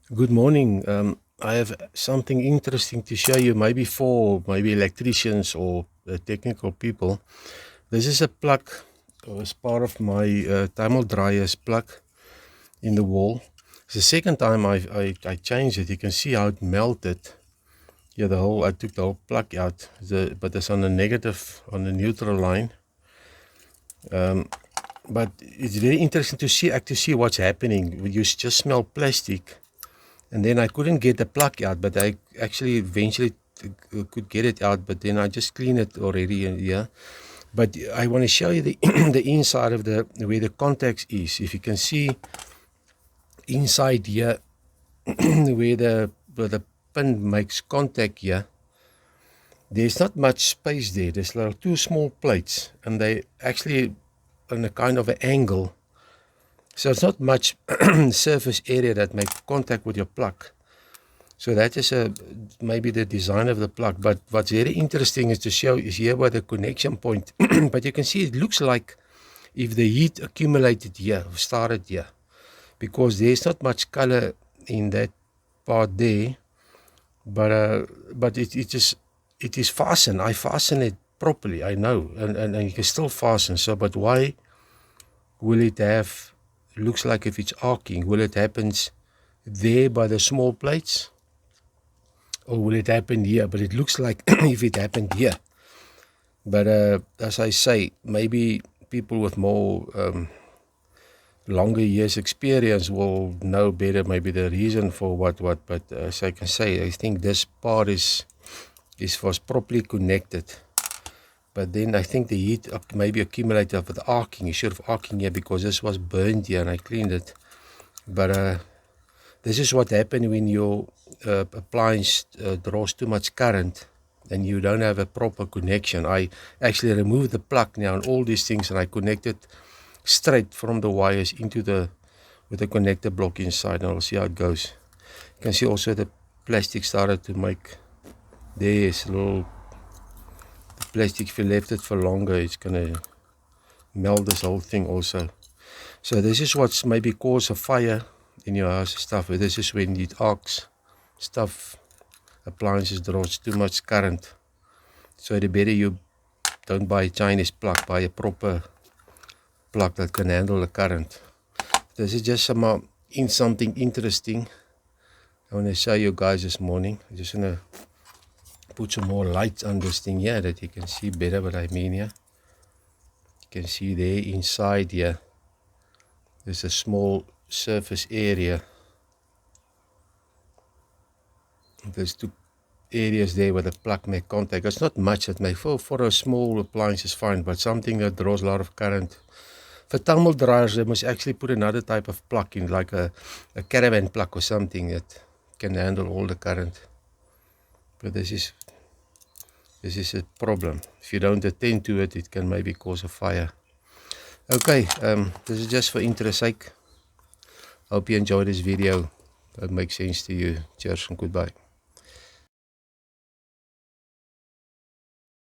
Good morning. I have something interesting to show you, maybe for electricians or technical people. This is a plug as part of my thermal dryer's plug in the wall. It's the second time I changed it. You can see how it melted. Yeah, I took the whole plug out, but it's on the negative, on the neutral line. But it's very interesting to see what's happening. You just smell plastic. And then I couldn't get the plug out, but I actually eventually could get it out, but then I just cleaned it already, yeah. But I want to show you the the inside of where the contacts is. If you can see inside here, where the pin makes contact here, there's not much space there. There's like two small plates, and they actually on a kind of an angle. So it's not much surface area that makes contact with your plug. So that is maybe the design of the plug. But what's very interesting is to show is here by the connection point. But you can see it looks like if the heat accumulated here, started here, because there's not much color in that part there. But it is fastened. I fasten it properly. I know, and you can still fasten. So, but why will it have? Looks like if it's arcing, will it happens there by the small plates? Or will it happen here? But it looks like if it happened here. But as I say, maybe people with more longer years experience will know better maybe the reason for what. But as I can say, I think this part was properly connected. But then I think the heat maybe accumulated with the arcing. You should have arcing here because this was burned here and I cleaned it. But this is what happens when your appliance draws too much current and you don't have a proper connection. I actually removed the plug now and all these things, and I connected straight from the wires with the connector block inside, and I'll see how it goes. You can see also the plastic started to make, there's a little, the plastic, if you left it for longer, it's gonna melt this whole thing also. So this is what's maybe cause a fire in your house stuff. This is when it arcs stuff, appliances draws too much current. So the better you don't buy a Chinese plug, buy a proper plug that can handle the current. This is just something interesting I want to show you guys this morning. I just want to put some more lights on this thing here that you can see better what I mean here. You can see there inside here, there's a small surface area. There's two areas there where the plug make contact. It's not much that may for a small appliance is fine, but something that draws a lot of current. For thermal dryers, they must actually put another type of plug in, like a caravan plug or something that can handle all the current. But this is a problem. If you don't attend to it, it can maybe cause a fire. Okay, this is just for interest sake. Hope you enjoyed this video. That makes sense to you. Cheers and goodbye.